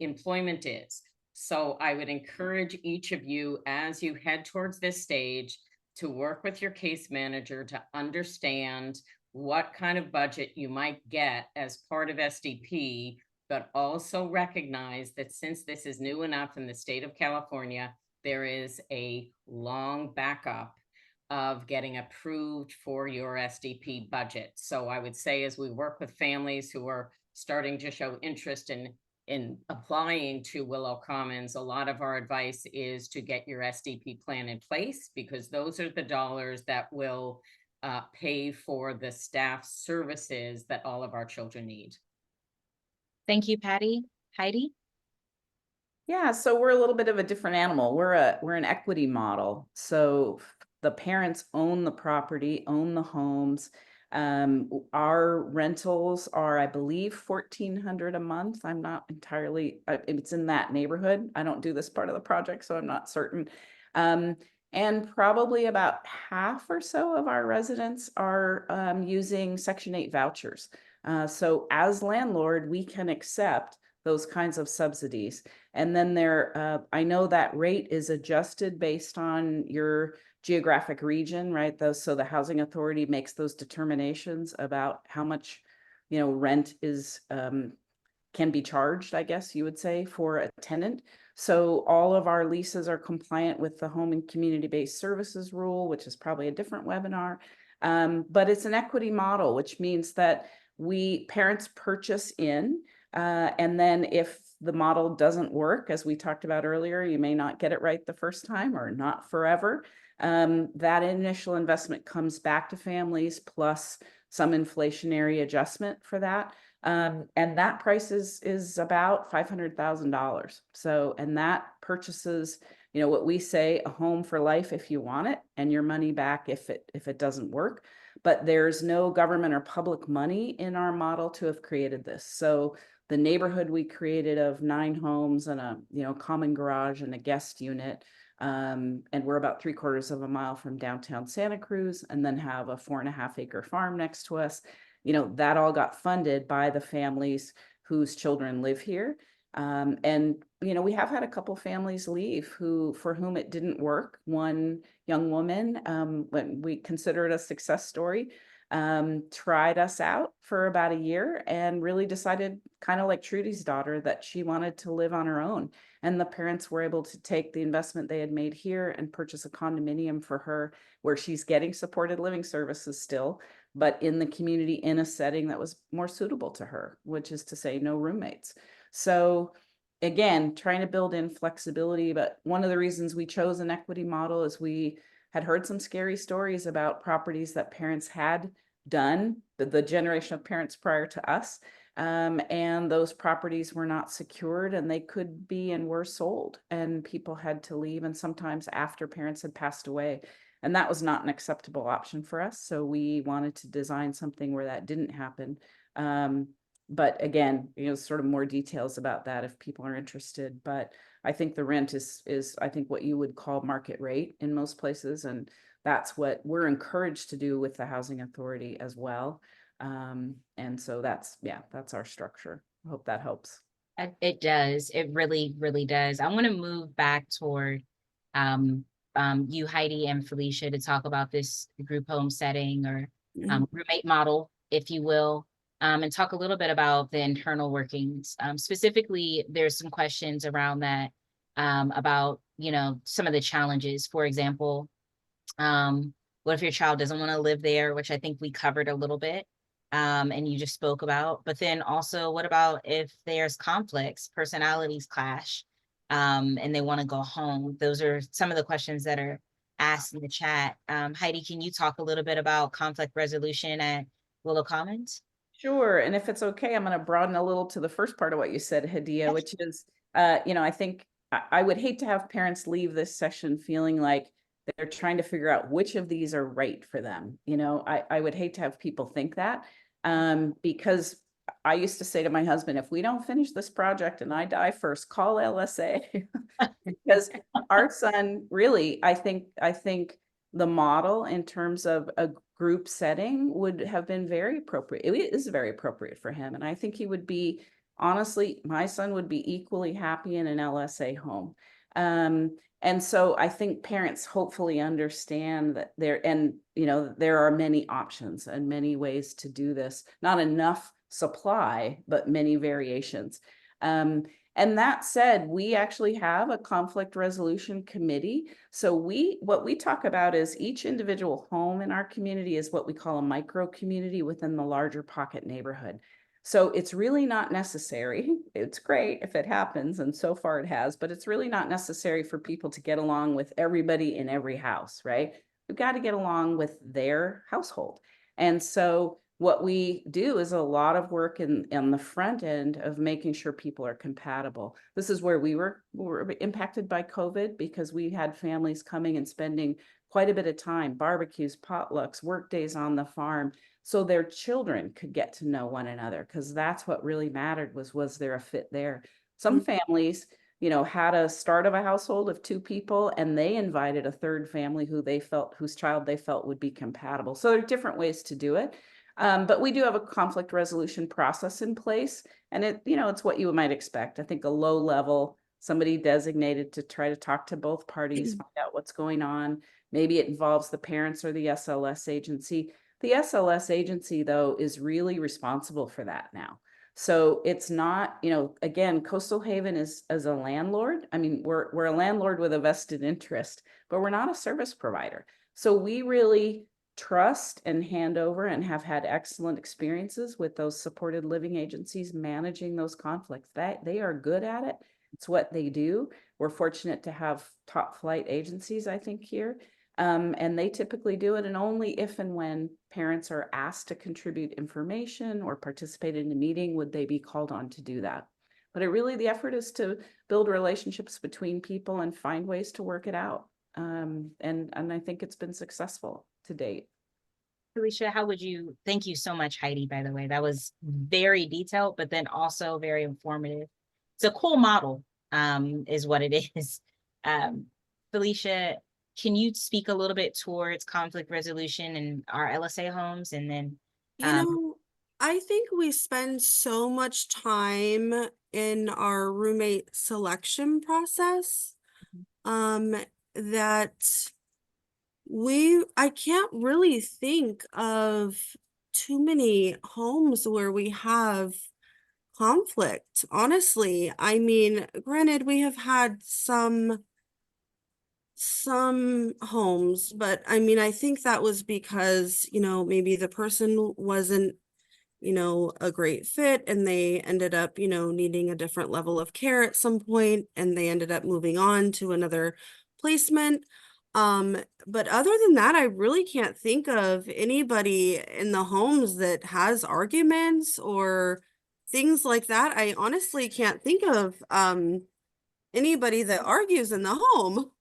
C: employment is. So I would encourage each of you, as you head towards this stage, to work with your case manager to understand what kind of budget you might get as part of SDP, but also recognize that since this is new enough in the state of California, there is a long backup of getting approved for your SDP budget. So I would say, as we work with families who are starting to show interest in applying to Willow Commons, a lot of our advice is to get your SDP plan in place, because those are the dollars that will pay for the staff services that all of our children need.
A: Thank you, Patty. Heidi?
D: Yeah, so we're a little bit of a different animal. We're an equity model. So the parents own the property, own the homes. Our rentals are, I believe, $1,400 a month. I'm not entirely, it's in that neighborhood. I don't do this part of the project, so I'm not certain. And probably about half or so of our residents are using Section 8 vouchers. So as landlord, we can accept those kinds of subsidies. And then I know that rate is adjusted based on your geographic region, right? So the housing authority makes those determinations about how much, rent is can be charged, I guess you would say, for a tenant. So all of our leases are compliant with the home and community-based services rule, which is probably a different webinar. But it's an equity model, which means that parents purchase in, and then if the model doesn't work, as we talked about earlier, you may not get it right the first time or not forever. That initial investment comes back to families plus some inflationary adjustment for that. And that price is about $500,000. So, and that purchases, you know, what we say, a home for life if you want it, and your money back if it doesn't work. But there's no government or public money in our model to have created this. So the neighborhood we created of 9 homes and a, you know, common garage and a guest unit. And we're about 3/4 of a mile from downtown Santa Cruz, and then have a 4.5-acre farm next to us. You know, that all got funded by the families whose children live here. And, you know, we have had a couple families leave for whom it didn't work. One young woman, when we consider it a success story, tried us out for about a year and really decided, kind of like Trudy's daughter, that she wanted to live on her own. And the parents were able to take the investment they had made here and purchase a condominium for her, where she's getting supported living services still, but in the community, in a setting that was more suitable to her, which is to say no roommates. So again, trying to build in flexibility. But one of the reasons we chose an equity model is we had heard some scary stories about properties that parents had done, the generation of parents prior to us. And those properties were not secured, and they could be and were sold, and people had to leave, and sometimes after parents had passed away. And that was not an acceptable option for us. So we wanted to design something where that didn't happen. But again, you know, sort of more details about that if people are interested. But I think the rent is I think what you would call market rate in most places. And that's what we're encouraged to do with the Housing Authority as well. And so that's our structure. I hope that helps.
A: It does. It really, really does. I want to move back toward you, Heidi, and Felicia to talk about this group home setting or roommate model, if you will, and talk a little bit about the internal workings. Specifically, there's some questions around that about, you know, some of the challenges. For example, what if your child doesn't want to live there, which I think we covered a little bit. And you just spoke about, but then also what about if there's conflicts, personalities clash, and they want to go home? Those are some of the questions that are asked in the chat. Heidi, can you talk a little bit about conflict resolution at Willow Commons?
D: Sure. And if it's okay, I'm going to broaden a little to the first part of what you said, Hadia, which is, you know, I think I would hate to have parents leave this session feeling like they're trying to figure out which of these are right for them. You know, I would hate to have people think that, because I used to say to my husband, if we don't finish this project and I die first, call LSA. Because our son really, I think the model in terms of a group setting would have been very appropriate. It is very appropriate for him. And I think he would be, honestly, my son would be equally happy in an LSA home. And so I think parents hopefully understand that there are many options and many ways to do this, not enough supply, but many variations. And that said, we actually have a conflict resolution committee. So what we talk about is each individual home in our community is what we call a micro community within the larger pocket neighborhood. So it's really not necessary. It's great if it happens, and so far it has, but it's really not necessary for people to get along with everybody in every house, right? We've got to get along with their household. And so what we do is a lot of work in the front end of making sure people are compatible. This is where we were impacted by COVID, because we had families coming and spending quite a bit of time, barbecues, potlucks, work days on the farm, so their children could get to know one another, because that's what really mattered, was there a fit there. Some families, you know, had a start of a household of 2 people, and they invited a third family whose child they felt would be compatible. So there are different ways to do it. But we do have a conflict resolution process in place, and it's what you might expect. I think a low level, somebody designated to try to talk to both parties, find out what's going on. Maybe it involves the parents or the SLS agency. The SLS agency, though, is really responsible for that now. So it's not, you know, again, Coastal Haven is as a landlord. I mean, we're a landlord with a vested interest, but we're not a service provider. So we really trust and hand over and have had excellent experiences with those supported living agencies managing those conflicts. That they are good at it. It's what they do. We're fortunate to have top flight agencies, I think, here. And they typically do it, and only if and when parents are asked to contribute information or participate in a meeting would they be called on to do that. But the effort is to build relationships between people and find ways to work it out. And I think it's been successful to date.
A: Felicia, thank you so much, Heidi, by the way. That was very detailed, but then also very informative. It's a cool model, is what it is. Felicia, can you speak a little bit towards conflict resolution in our LSA homes? And then,
E: You know, I think we spend so much time in our roommate selection process, that I can't really think of too many homes where we have conflict, honestly. I mean, granted, we have had some homes, but I mean, I think that was because, you know, maybe the person wasn't, you know, a great fit, and they ended up, you know, needing a different level of care at some point, and they ended up moving on to another placement. But other than that, I really can't think of anybody in the homes that has arguments or things like that. I honestly can't think of anybody that argues in the home.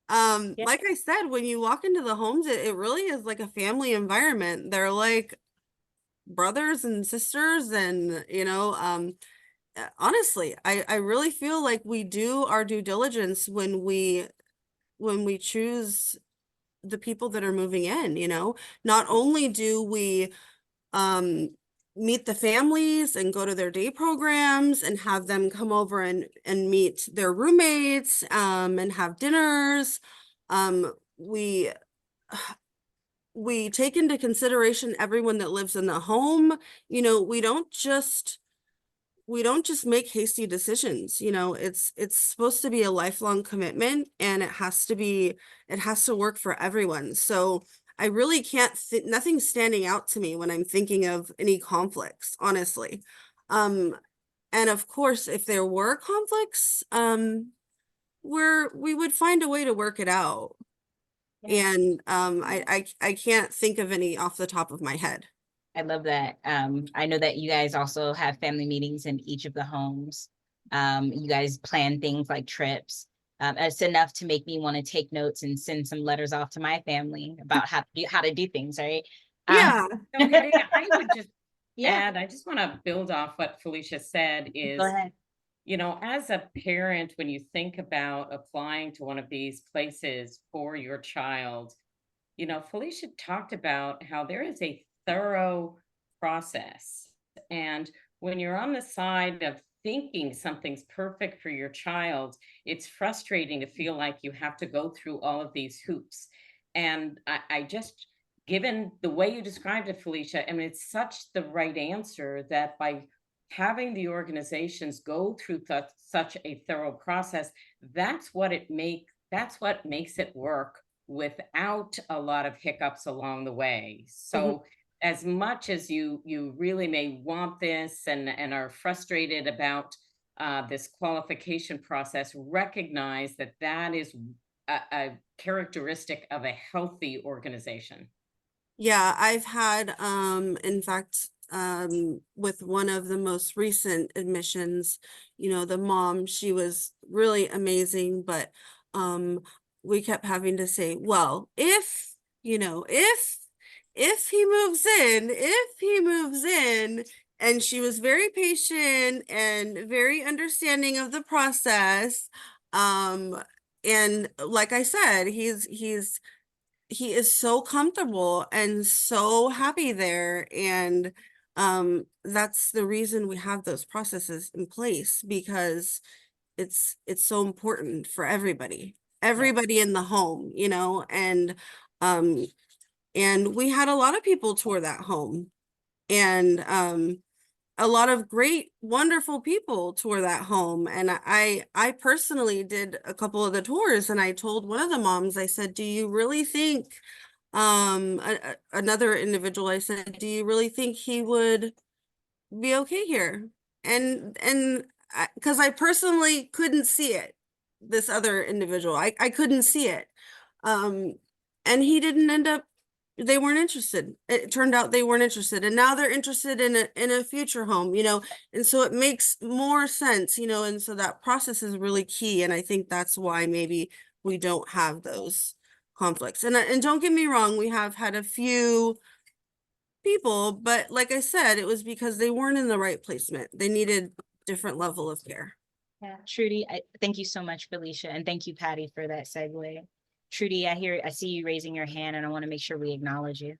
A: Yeah.
E: Like I said, when you walk into the homes, it really is like a family environment. They're like brothers and sisters, and you know, honestly, I really feel like we do our due diligence when we choose the people that are moving in. You know, not only do we meet the families and go to their day programs and have them come over and meet their roommates, and have dinners. We take into consideration everyone that lives in the home. You know, we don't just make hasty decisions. You know, it's supposed to be a lifelong commitment, and it has to work for everyone. So I really can't nothing's standing out to me when I'm thinking of any conflicts, honestly. And of course, if there were conflicts, we would find a way to work it out.
A: Yeah.
E: And I can't think of any off the top of my head.
A: I love that. I know that you guys also have family meetings in each of the homes. You guys plan things like trips. It's enough to make me want to take notes and send some letters off to my family about how to do things, right?
E: Yeah.
C: So Heidi, I would just
A: Yeah.
C: add, I just want to build off what Felicia said is,
A: Go ahead.
C: you know, as a parent, when you think about applying to one of these places for your child, you know, Felicia talked about how there is a thorough process. And when you're on the side of thinking something's perfect for your child, it's frustrating to feel like you have to go through all of these hoops. And I just, given the way you described it, Felicia, I mean, it's such the right answer that by having the organizations go through such a thorough process, that's what makes it work without a lot of hiccups along the way. So as much as you really may want this and are frustrated about this qualification process, recognize that that is a characteristic of a healthy organization.
E: Yeah, I've had, in fact, with one of the most recent admissions, you know, the mom, she was really amazing, but, we kept having to say, well, if, you know, if he moves in, and she was very patient and very understanding of the process. And like I said, he is so comfortable and so happy there. And that's the reason we have those processes in place, because it's so important for everybody in the home, you know. And we had a lot of people tour that home, and a lot of great, wonderful people tour that home. And I personally did a couple of the tours, and I told one of the moms, I said, do you really think, another individual, I said, do you really think he would be okay here? And because I personally couldn't see it, this other individual, I couldn't see it. And he didn't end up, they weren't interested. It turned out they weren't interested, and now they're interested in a future home, you know, and so it makes more sense, you know, and so that process is really key. And I think that's why maybe we don't have those conflicts. And don't get me wrong, we have had a few people, but like I said, it was because they weren't in the right placement. They needed different level of care.
A: Yeah, Trudy, thank you so much, Felicia, and thank you, Patty, for that segue. Trudy, I see you raising your hand, and I want to make sure we acknowledge you.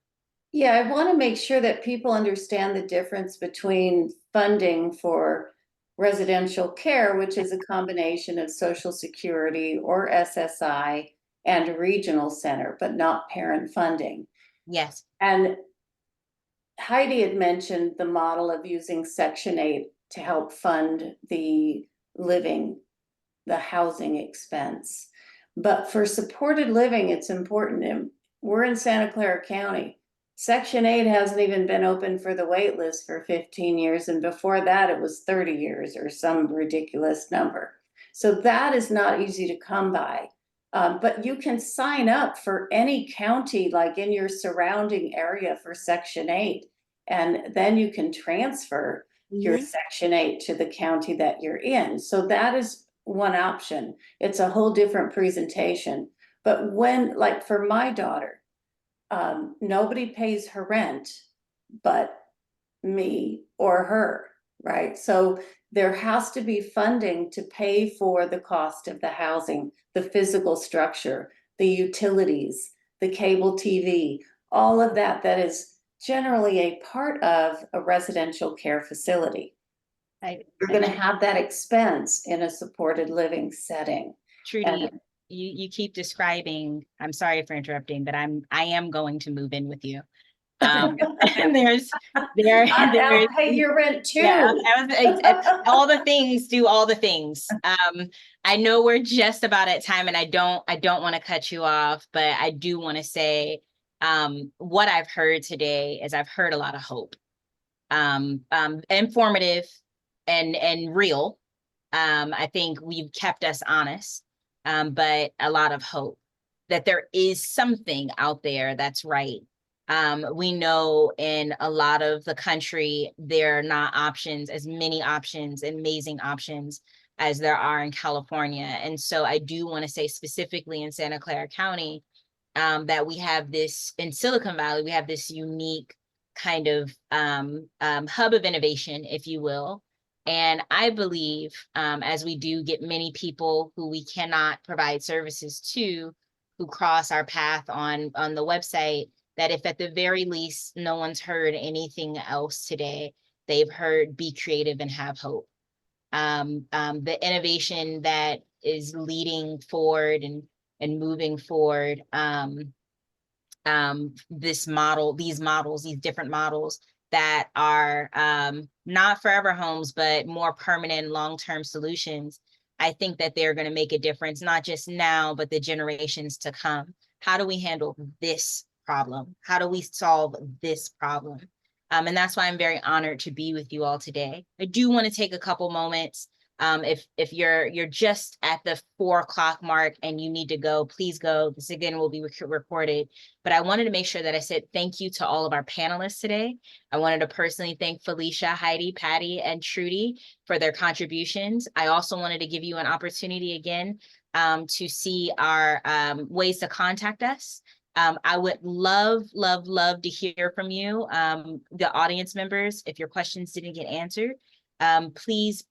B: Yeah, I want to make sure that people understand the difference between funding for residential care, which is a combination of Social Security or SSI and a regional center, but not parent funding.
A: Yes.
B: And Heidi had mentioned the model of using Section 8 to help fund the housing expense. But for supported living, it's important. And we're in Santa Clara County. Section 8 hasn't even been open for the wait list for 15 years. And before that, it was 30 years or some ridiculous number. So that is not easy to come by. But you can sign up for any county, like in your surrounding area, for Section 8. And then you can transfer your Section 8 to the county that you're in. So that is one option. It's a whole different presentation. But when, like for my daughter, nobody pays her rent but me or her, right? So there has to be funding to pay for the cost of the housing, the physical structure, the utilities, the cable TV, all of that is generally a part of a residential care facility. You're going to have that expense in a supported living setting.
A: Trudy, you keep describing, I'm sorry for interrupting, but I am going to move in with you. And
B: I'll pay your rent too.
A: Yeah, all the things do all the things. I know we're just about at time, and I don't want to cut you off, but I do want to say what I've heard today is I've heard a lot of hope, informative and real. I think we've kept us honest, but a lot of hope that there is something out there that's right. We know in a lot of the country, there are not as many options, amazing options as there are in California. And so I do want to say specifically in Santa Clara County, that we have this, in Silicon Valley, we have this unique kind of hub of innovation, if you will. And I believe as we do get many people who we cannot provide services to, who cross our path on the website, that if at the very least no one's heard anything else today, they've heard be creative and have hope. The innovation that is leading forward and moving forward, these different models that are not forever homes, but more permanent long-term solutions. I think that they're going to make a difference, not just now, but the generations to come. How do we handle this problem? How do we solve this problem? And that's why I'm very honored to be with you all today. I do want to take a couple moments. If you're just at the 4 o'clock mark and you need to go, please go. This again will be recorded. But I wanted to make sure that I said thank you to all of our panelists today. I wanted to personally thank Felicia, Heidi, Patty, and Trudy for their contributions. I also wanted to give you an opportunity again to see our ways to contact us. I would love to hear from you, the audience members. If your questions didn't get answered, please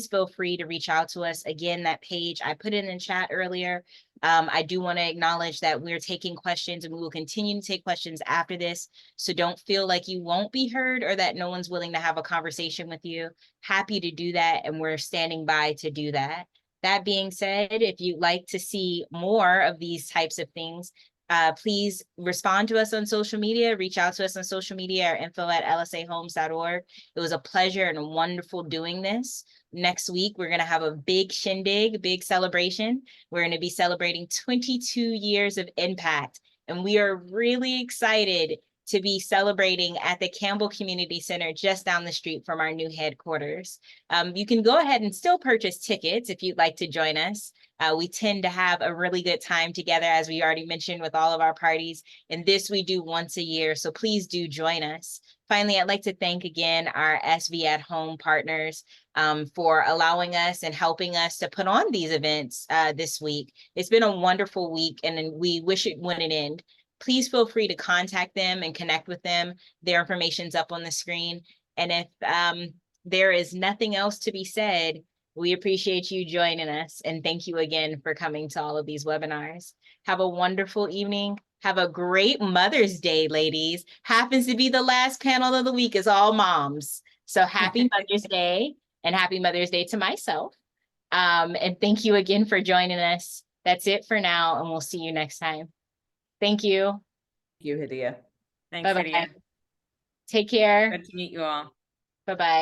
A: feel free to reach out to us. Again, that page, I put it in chat earlier. I do want to acknowledge that we're taking questions and we will continue to take questions after this. So don't feel like you won't be heard or that no one's willing to have a conversation with you. Happy to do that, and we're standing by to do that. That being said, if you'd like to see more of these types of things, Please respond to us on social media, reach out to us on social media or info@lsahomes.org. It was a pleasure and wonderful doing this. Next week, we're going to have a big shindig, big celebration. We're going to be celebrating 22 years of impact, and we are really excited to be celebrating at the Campbell Community Center just down the street from our new headquarters. You can go ahead and still purchase tickets if you'd like to join us. We tend to have a really good time together, as we already mentioned, with all of our parties. And this we do once a year, so please do join us. Finally, I'd like to thank again our SV at Home partners for allowing us and helping us to put on these events this week. It's been a wonderful week, and we wish it wouldn't end. Please feel free to contact them and connect with them. Their information's up on the screen. And if there is nothing else to be said, we appreciate you joining us, and thank you again for coming to all of these webinars. Have a wonderful evening. Have a great Mother's Day, ladies. Happens to be the last panel of the week, is all moms. So happy Mother's Day, and happy Mother's Day to myself. And thank you again for joining us. That's it for now, and we'll see you next time. Thank you.
D: Thank you, Hadiya.
C: Thanks,
A: Bye-bye.
C: Lydia.
A: Take care.
C: Good to meet you all.
A: Bye-bye.